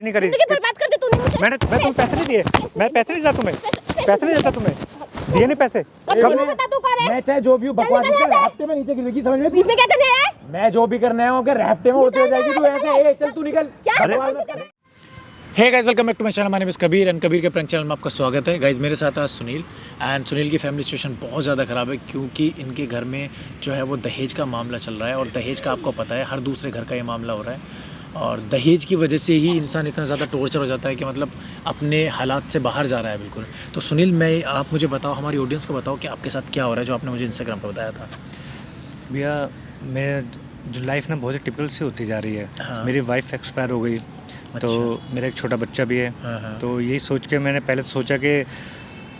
नहीं करी। बर्बाद कर दी तूने मुझे। मैं तुम्हें पैसे नहीं दिए, मैं पैसे नहीं देता तुम्हें, पैसे नहीं देता तुम्हें, दिए नहीं पैसे। बता तू कौन है? मैं चाहे जो भी हूँ बकवास राफ्टे में नीचे गिरेगी, समझ में? बीच में क्या करने है? मैं जो भी करना है राफ्टे में उड़ते हो जाएगी तू ऐसे। चल तू निकल। Hey guys, welcome back to my channel. My name is Kabir and Kabir के प्रैंक चैनल में आपका स्वागत है। गाइस मेरे साथ आज सुनील एंड सुनील की फैमिली सिचुएशन बहुत ज़्यादा ख़राब है क्योंकि इनके घर में जो है वो दहेज का मामला चल रहा है और दहेज का आपको पता है हर दूसरे घर का ये मामला हो रहा है और दहेज की वजह से ही इंसान इतना ज़्यादा टॉर्चर हो जाता है कि मतलब अपने हालात से बाहर जा रहा है बिल्कुल। तो सुनील, आप मुझे बताओ, हमारी ऑडियंस को बताओ कि आपके साथ क्या हो रहा है जो आपने मुझे इंस्टाग्राम पर बताया था। भैया मेरा जो लाइफ ना बहुत ही टिपिकल सी होती जा रही है। हाँ। मेरी वाइफ एक्सपायर हो गई। अच्छा। तो मेरा एक छोटा बच्चा भी है। हाँ। तो यही सोच के मैंने पहले तो सोचा कि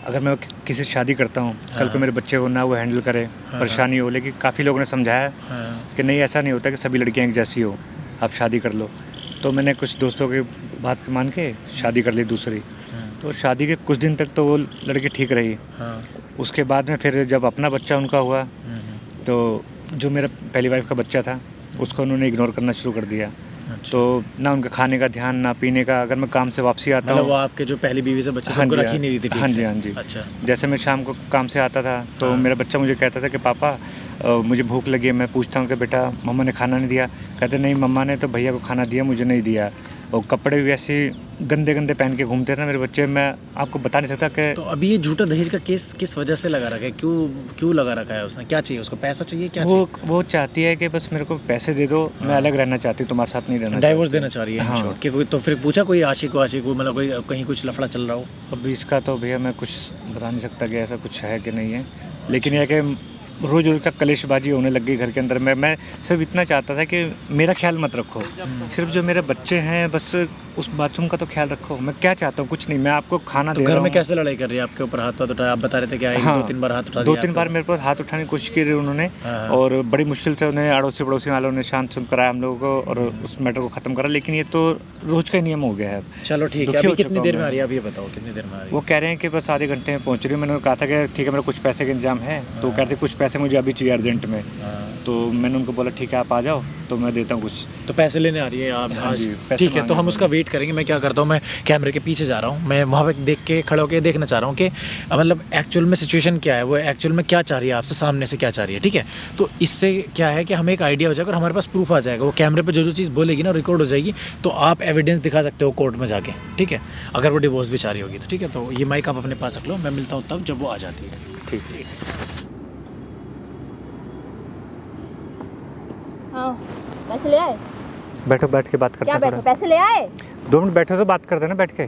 अगर मैं किसी से शादी करता हूँ कल को मेरे बच्चे को ना वो हैंडल करे, परेशानी हो। लेकिन काफ़ी लोगों ने समझाया कि नहीं, ऐसा नहीं होता कि सभी लड़कियाँ एक जैसी हो, आप शादी कर लो। तो मैंने कुछ दोस्तों की बात मान के शादी कर ली दूसरी। तो शादी के कुछ दिन तक तो वो लड़की ठीक रही। उसके बाद में फिर जब अपना बच्चा उनका हुआ तो जो मेरा पहली वाइफ का बच्चा था उसको उन्होंने इग्नोर करना शुरू कर दिया। अच्छा। तो ना उनका खाने का ध्यान, ना पीने का। अगर मैं काम से वापसी आता मतलब हूँ, वो आपके जो पहली बीवी से बच्चे थे हाँ उनको जी, रखी नहीं रही थी ठीक हाँ से? जी, हाँ जी। अच्छा। जैसे मैं शाम को काम से आता था तो मेरा बच्चा मुझे कहता था कि पापा मुझे भूख लगी है। मैं पूछता हूँ कि बेटा मम्मा ने खाना नहीं दिया? कहते नहीं, मम्मा ने तो भैया को खाना दिया, मुझे नहीं दिया। और कपड़े भी ऐसे गंदे गंदे पहन के घूमते थे ना मेरे बच्चे। मैं आपको बता नहीं सकता कि तो अभी ये झूठा दहेज का केस किस वजह से लगा रखा है? क्यों लगा रखा है उसने? क्या चाहिए उसको? पैसा चाहिए? क्या वो चाहती है कि बस मेरे को पैसे दे दो, मैं अलग रहना चाहती हूँ, तुम्हारे साथ नहीं रहना। डाइवोर्स देना चाह रही है? हाँ। कि कोई तो फिर पूछा कोई आशिक मतलब कोई कहीं कुछ लफड़ा चल रहा हो? अब इसका तो भैया मैं कुछ बता नहीं सकता कि ऐसा कुछ है कि नहीं है। लेकिन यह कि रोज़ रोज़ का कलेशबाजी होने लग गई घर के अंदर। मैं सिर्फ इतना चाहता था कि मेरा ख्याल मत रखो, सिर्फ जो मेरे बच्चे हैं बस उस बाथरूम का तो ख्याल रखो। मैं क्या चाहता हूँ? कुछ नहीं, मैं आपको खाना तो दे रहा घर हूँ। में कैसे लड़ाई कर रही है? आपके ऊपर हाथ उठाया? आप बता रहे थे कि हाँ, 2-3 बार हाथ उठा दिया? 2-3 बार मेरे पर हाथ उठाने की कोशिश की उन्होंने। हाँ। और बड़ी मुश्किल से उन्हें अड़ोसी पड़ोसी वालों ने शांत सुन कराया हम लोगों को और उस मैटर को ख़त्म करा। लेकिन ये तो रोज़ का नियम हो गया है। चलो ठीक है। दुखी अभी हो कितनी चुका देर हूँ में आ मैं। रही है? अभी ये बताओ कितनी देर में आ रही है? वो कह रहे हैं कि बस आधे घंटे में पहुँच रही हूँ। मैंने कहा था कि ठीक है, मेरा कुछ पैसे का इंतजाम है। तो कहते कुछ पैसे मुझे अभी चाहिए अर्जेंट में। तो मैंने उनको बोला ठीक है आप आ जाओ, तो मैं देता हूँ कुछ। तो पैसे लेने आ रही है आप हाँ आज? जी, पैसे ठीक है, तो मांगे हम उसका वेट करेंगे। मैं क्या करता हूँ, मैं कैमरे के पीछे जा रहा हूँ, मैं वहाँ पे देख के खड़े होकर देखना चाह रहा हूँ कि मतलब एक्चुअल में सिचुएशन क्या है, वो एक्चुअल में क्या चाह रही है आपसे, सामने से क्या चाह रही है। ठीक है, तो इससे क्या है कि हमें एक आइडिया हो जाएगा और हमारे पास प्रूफ आ जाएगा। वो कैमरे पर जो चीज़ बोलेगी ना रिकॉर्ड हो जाएगी, तो आप एविडेंस दिखा सकते हो कोर्ट में जाके। ठीक है, अगर वो डिवोर्स भी चाह रही होगी तो। ठीक है, तो ये माइक आप अपने पास रख लो, मैं मिलता हूँ तब जब वो आ जाती है। ठीक है। हाँ, पैसे ले आए? बैठो, बैठ के बात करते क्या हैं बैठो? थोड़ा। पैसे ले आए? 2 मिनट बैठो तो बात करते हैं ना बैठ के।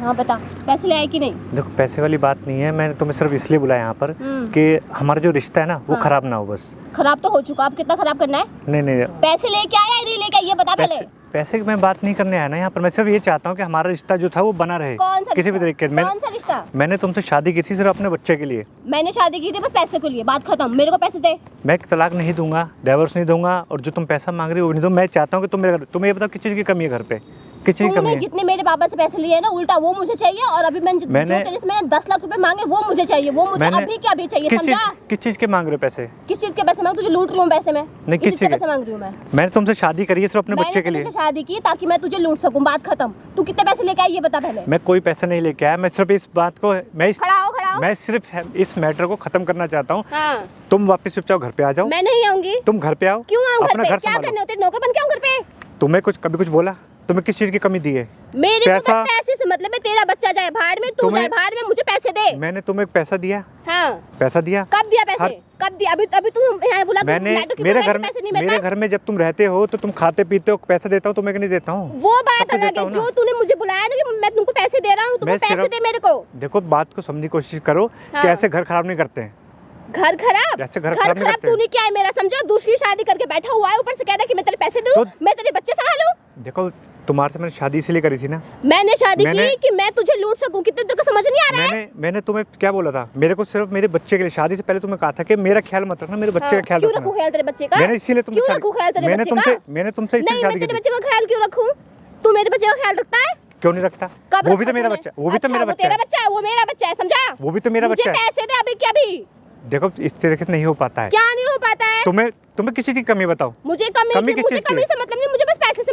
हाँ बता, पैसे ले आए कि नहीं? देखो पैसे वाली बात नहीं है, मैंने तुम्हें सिर्फ इसलिए बुलाया यहाँ पर कि हमारा जो रिश्ता है ना वो हाँ। खराब ना हो बस। खराब तो हो चुका, अब कितना खराब करना है? नहीं, पैसे लेके आया या नहीं लेके आया ये बता पहले। पैसे की मैं बात नहीं करने आया ना यहाँ पर। मैं सिर्फ ये चाहता हूँ कि हमारा रिश्ता जो था वो बना रहे कौन सा किसी भी रिश्ता? तरीके से। कौन सा रिश्ता? मैंने तुमसे शादी की थी सिर्फ अपने बच्चे के लिए। मैंने शादी की थी बस पैसे को लिए, बात खत्म। मेरे को पैसे दे। मैं तलाक नहीं दूंगा, डाइवोर्स नहीं दूंगा और जो तुम पैसा मांग रही हो वो नहीं दूँ। मैं चाहता हूँ कि तुम्हें ये बताओ किस चीज़ की कमी है घर पे, किस चीज़ की कमी तूने है? जितने मेरे पापा से पैसे लिए ना उल्टा वो मुझे चाहिए, और अभी जो तेरे से मैंने 10 लाख रुपए मांगे वो मुझे चाहिए, वो मुझे अभी क्या अभी चाहिए, समझा? किस चीज़ के मांग रहे हो पैसे? किस चीज के पैसे मांग? तुझे लूट रही हूँ पैसे में? नहीं, किस चीज़ के पैसे मांग रही हूँ मैं? मैंने तुमसे शादी करी है सिर्फ अपने बच्चे के मैंने लिए। तुझसे शादी की ताकि मैं तुझे लूट सकूं, बात खत्म। तू कितने पैसे लेके आई ये बता पहले। मैं कोई पैसा नहीं लेके आया, मैं सिर्फ इस बात को खड़ा हो। मैं सिर्फ इस मैटर को खत्म करना चाहता हूँ। हाँ। तुम वापस चुपचाप घर पे आ जाओ। मैं नहीं आऊंगी। तुम घर पे आओ। क्यों आऊं अपना घर पे? घर क्या संभालो। करने होते? नौकर बन के आऊं घर पे? तुम्हें कभी कुछ बोला? तुम्हें किस चीज की कमी दी है? मेरे पैसा? को पैसे से मतलब है, तेरा बच्चा जाए बाहर में, तू जाए बाहर में, मुझे पैसे दे। मैंने तुम्हें पैसा दिया? हाँ। पैसा दिया? कब दिया पैसे? कब दिया? अभी तुम यहाँ बुला मैंने मेरे घर में जब तुम रहते हो तो तुम खाते पीते हो, पैसा देता हूँ, तुम्हें नहीं देता हूँ। वो बात अलग है। जो तूने मुझे बुलाया ना कि मैं तुमको पैसे दे रहा हूँ, तुम पैसे दे मेरे को। देखो बात को समझने की कोशिश करो कि ऐसे घर खराब नहीं करते हैं। घर खराब? ऐसे घर खराब नहीं करते। तूने क्या है मेरा समझा? दूसरी शादी करके बैठा हुआ है, ऊपर से कह रहा है कि मैं तेरे पैसे दूं, मैं तेरे बच्चे संभालूं। देखो तुम्हारे से मैंने शादी इसलिए करी थी ना। मैंने शादी की कि मैं तुझे लूट सकूं। कितने तेरे को समझ नहीं आ रहा है? मैंने तुम्हें क्या बोला था? मेरे को सिर्फ मेरे बच्चे के लिए, शादी से पहले तुम्हें कहा था कि मेरा ख्याल मत रखना, मेरे बच्चे का ख्याल रखना। क्यों रखूं ख्याल तेरे बच्चे का? मैंने इसीलिए तुमसे क्यों रखूं ख्याल तेरे बच्चे का? मैंने तुमसे इसलिए शादी की थी। तेरे बच्चे का ख्याल क्यों रखूं? तू मेरे बच्चे का ख्याल रखता है? क्यों नहीं रखता? वो भी तो मेरा बच्चा, वो भी तो मेरा बच्चा है। तेरा बच्चा है, वो मेरा बच्चा है, समझा? वो भी तो मेरा बच्चा है। मुझे पैसे दे अभी क्या भी। देखो इस तरीके से नहीं हो पाता है। क्या नहीं हो पाता है? तुम्हें किसी चीज की कमी बताओ। मुझे कमी से मतलब नहीं, मुझे बस पैसे से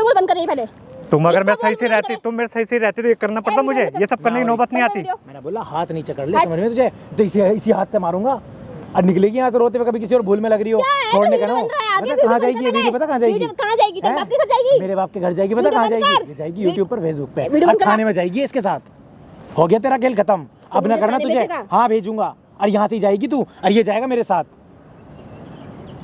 वीडियो कॉल बंद करिए पहले। तुम अगर मैं इसको सही से बोल रहती, करे। तुम मेरे सही से रहती तो ये करना पड़ता मुझे, ये सब करने की नौबत नहीं आती। मैंने बोला हाथ नीचे कर ले, समझ में तुझे? तो इसी हाथ से मारूंगा। और निकलेगी यहाँ से रोते हुए, कभी किसी और भूल में लग रही हो, छोड़ने का ना हो। कहाँ जाएगी ये वीडियो, पता कहाँ जाएगी? कहाँ जाएगी? तेरे हैं? बाप के घर जाएगी? मेरे बाप के घर जाएगी, पता कहाँ जाएगी? ये जाएगी यूट्यूब पर, फेसबुक पे, वीडियो और बंद करा। खाने में जाएगी इसके साथ। हो गया तेरा खेल खत्म, अब ना मुझे करना खाने तुझे। भेजेगा? हाँ भेजूंगा, और यहाँ से ही जाएगी तू, और ये जाएगा मेरे साथ।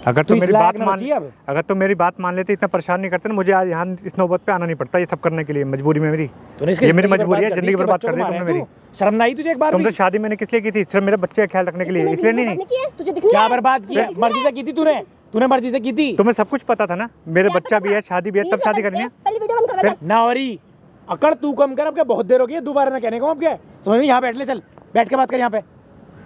अगर तू तो इस मेरी लायक बात ना मान बची अब। अगर तो मेरी बात मान लेते, इतना परेशान नहीं करते ना, मुझे आज यहाँ इस नौबत पे आना नहीं पड़ता ये सब करने के लिए, मजबूरी में मेरी। तूने इसकी ये मेरी जिंदगी मजबूरी है, बर्बाद कर दी, जिंदगी इसके बर्बाद बच्चों कर दी को तुमने मारा मेरी। तू। शर्म ना आई तुझे एक बार तुमसे भी? शादी मैंने किस लिए की थी? सिर्फ मेरे बच्चे का ख्याल रखने के लिए, इसलिए नहीं। तुझे दिख नहीं क्या रहा है? बर्बाद किया? मर्जी से की थी तूने, तूने मर्जी से की थी। तुम्हें सब कुछ पता था ना, मेरे क्या बच्चा पता भी है, था? शादी भी है, तब प्लीज शादी बंद करनी है। कर, पहले वीडियो बंद कर बता। ना और ही अकड़ तू कम कर, अब क्या बहुत देर हो गई है दोबारा ना कहने को, अब क्या समझ में? यहाँ बैठ ले, चल बैठ के बात कर यहाँ पे।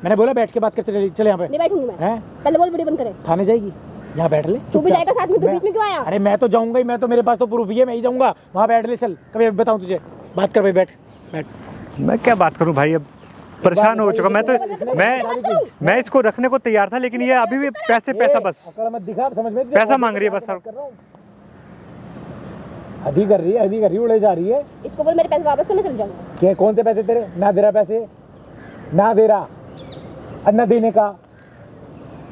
मैंने बोला बैठ के बात कर, चल यहाँ पे। नहीं बैठूंगी मैं। हैं? पहले बोल वीडियो बंद करे। थाने जाएगी, यहाँ बैठ ले। तू भी चुपचाप। जाएगा साथ में, तू मैं- बीच में क्यों आया? अरे मैं तो जाऊंगा ही, मैं तो, मेरे पास तो प्रूफ ही है, मैं ही जाऊंगा। वहाँ बैठ ले, चल कभी बताऊँ तुझे। बात कर भाई, बैठ बैठ। मैं क्या बात करूं भाई, अब परेशान हो चुका मैं तो। मैं इसको रखने को तैयार था, लेकिन ये अभी भी पैसा बस अकड़ मत दिखा, समझ में? पैसा मांग रही है बस। हदी कर रही है, उड़े जा रही है। इसको बोल मेरे पैसे वापस करने चल जाऊंगा। क्या कौन से पैसे तेरे? ना दे रहा पैसे, ना दे रहा, और ना देने का,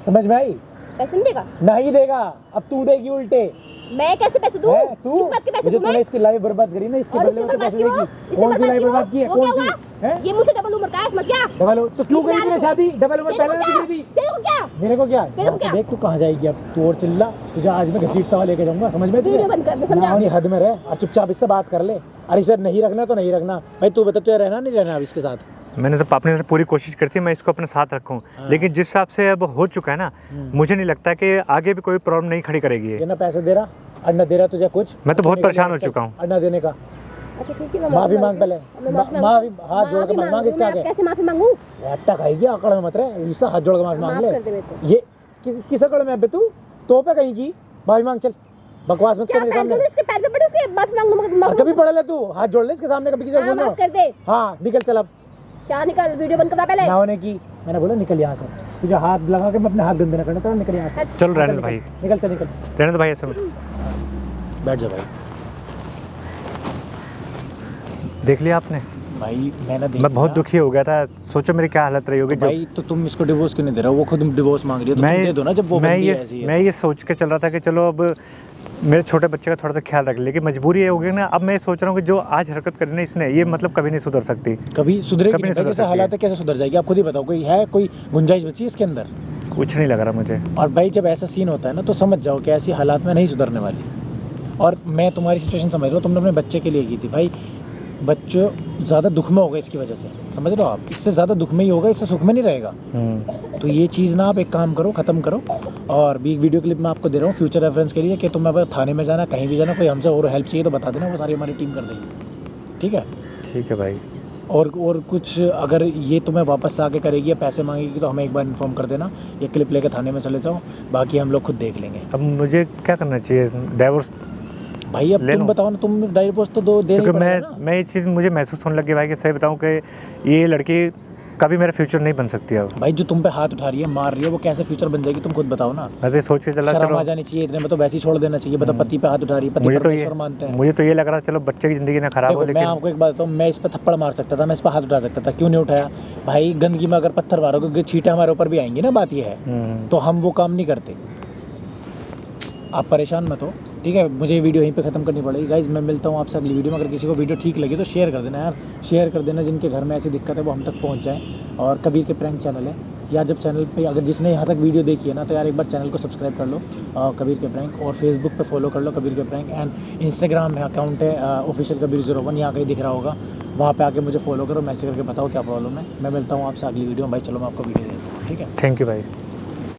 समझ में आई? पैसे नहीं देगा? नहीं देगा, अब तू देगी उल्टे। मैं कैसे पैसे दूं? है तू? किस बात के पैसे मुझे दूं तूने मैं? इसकी लाइफ बर्बाद करी ना, इसके और बदले इससे में तो बर्बाद पैसे क्यों? देगी। इससे कौन सी बर्बाद लाइफ क्यों? बर्बाद की है? वो कौन क्या सी हुआ? है? ये मुझसे डबल उम्र का है, समझ गया? डबल तो क्यों करी तूने शादी? डबल उम्र तेरे पहले को नहीं क्या? करी थी। तेरे को क्या? मेरे को क्या? मेरे को क्या? देख तू कहाँ जाएगी अब, तू और चिल्ला, तुझे आज मैं घसीटता हुआ लेके जाऊंगा, समझ में? वीडियो बंद कर दे, समझा? ना हद में रह, और चुपचाप इससे बात कर ले। अरे इसे नहीं रखना तो नहीं रखना भाई, तू बता तुझे रहना नहीं रहना अब इसके साथ? मैंने तो अपने से पूरी कोशिश करी थी मैं इसको अपने साथ रखूं, लेकिन जिस हिसाब से अब हो चुका है ना, मुझे नहीं लगता कि आगे भी कोई प्रॉब्लम नहीं खड़ी करेगी ये ना पैसे दे रहा और ना दे रहा तुझे कुछ। मैं तो बहुत परेशाान हो चुका हूँ। और ना देने का अच्छा ठीक है, मैं माफी मांग पहले। मैं माफी माफी हाथ जोड़ के मांग इसके आगे। कैसे माफी मांगू? रट्टा खाएगी, अकड़ में मत रहे, इससे हाथ जोड़ के माफी मांग माफ ले। कर दे मेरे को। ये किस अकड़ में? अबे तू तो पे कहीं की माफी मांग, चल बकवास मत क्या कर मेरे पैर सामने। इसके पैर पे पड़े, उसके माफी मांगू? और कभी पढ़ ले तू, हाथ जोड़ ले इसके सामने, कभी किसी को हाँ, बोलना। माफ कर दे। हाँ निकल चल अब। क्या निकल? वीडियो बंद करा पहले। ना होने की मैंने बोला, निकल यहाँ से। तुझे हाथ लगा के मैं अपने हाथ गंदे न करना, तो निकल यहाँ से। चल रहने दो भाई, निकल चल निकल, रहने दो भाई ऐसे में। बैठ जा भाई। देख लिया आपने, भाई मैंने देखा, मैं बहुत दुखी हो गया था, सोचो मेरी क्या हालत रही होगी जब भाई तो तुम इसको डिवोर्स क्यों नहीं दे रहे हो? वो खुद डिवोर्स मांग रही है, तो तुम दे दो ना, जब वो मैं बंदी ऐसी है। मैं ये सोच के चल रहा था कि चलो अब मेरे छोटे बच्चे का थोड़ा सा ख्याल रख ले, लेकिन मजबूरी ये हो गई ना। अब मैं सोच रहा हूँ कि जो आज हरकत करी ना इसने, ये मतलब कभी नहीं सुधर सकती। कभी सुधरेगी कभी नहीं नहीं भाई, सुधर जैसे सकती हालात है कैसे सुधर जाएगी? आप खुद ही बताओ, कोई है, कोई गुंजाइश बची है इसके अंदर? कुछ नहीं लग रहा मुझे। और भाई जब ऐसा सीन होता है ना, तो समझ जाओ कि ऐसी हालात में नहीं सुधरने वाली। और मैं तुम्हारी सिचुएशन समझ रहा हूँ, तुमने अपने बच्चे के लिए की थी भाई। बच्चों ज़्यादा दुख में होगा इसकी वजह से, समझ रहे हो आप? इससे ज़्यादा दुख में ही होगा, इससे सुख में नहीं रहेगा। तो ये चीज़ ना आप एक काम करो, ख़त्म करो। और भी वीडियो क्लिप मैं आपको दे रहा हूँ फ्यूचर रेफरेंस के लिए, कि तुम्हें अगर थाने में जाना, कहीं भी जाना, कोई हमसे और हेल्प चाहिए तो बता देना, वो सारी हमारी टीम कर देगी। ठीक है? ठीक है भाई। और कुछ अगर ये तुम्हें वापस आके करेगी या पैसे मांगेगी, तो हमें एक बार इन्फॉर्म कर देना, ये क्लिप लेके थाने में चले जाओ, बाकी हम लोग खुद देख लेंगे। अब मुझे क्या करना चाहिए? डाइवोर्स भाई अब ले तुम लो। बताओ ना, तुम डाइवोर्स तो दो देना ही क्योंकि पड़ेगा ना। मैं ये चीज़ मुझे महसूस होने लगी भाई कि सही बताऊं कि ये लड़की कभी मेरा फ्यूचर नहीं बन सकती अब। भाई जो तुम पे हाथ उठा रही है, मार रही है, वो कैसे फ्यूचर बन जाएगी? तुम खुद बताओ ना। मैं तो ये सोच के चला शर्म आ चलो, जानी चाहिए इतने में, तो वैसे ही छोड़ देना चाहिए। बता, पति पे हाथ उठा रही है, पति परमेश्वर मानते हैं। मुझे तो ये लग रहा चलो बच्चे की ज़िंदगी ना खराब हो, देखो मैं लेकिन आपको एक बात बताऊँ, मैं इस पर थप्पड़ मार सकता था, मैं इस पर हाथ उठा सकता था, क्यों नहीं उठाया? भाई गंदगी में अगर पत्थर मारोगे, छींटे हमारे ऊपर भी आएंगी ना, बात ये है। तो हम वो काम नहीं करते। आप परेशान मत हो, ठीक है? मुझे ये वीडियो यहीं पे ख़त्म करनी पड़ेगी गाइज। मैं मिलता हूँ आपसे अगली वीडियो में। अगर किसी को वीडियो ठीक लगी तो शेयर कर देना यार, शेयर कर देना, जिनके घर में ऐसी दिक्कत है वो हम तक पहुँच जाए। और कबीर के प्रैंक चैनल है यार, जब चैनल पे अगर जिसने यहाँ तक वीडियो देखी है ना, तो यार एक बार चैनल को सब्सक्राइब कर लो, कबीर के प्रैंक। और फेसबुक पे फॉलो कर लो कबीर के प्रैंक, एंड इंस्टाग्राम में अकाउंट है ऑफिशियल कबीर 01, यहाँ कहीं दिख रहा होगा, वहाँ पे आके मुझे फॉलो करो, मैसेज करके बताओ क्या प्रॉब्लम है। मैं मिलता हूँ आपसे अगली वीडियो में भाई। चलो मैं आपको वीडियो दे दूँ, ठीक है? थैंक यू भाई।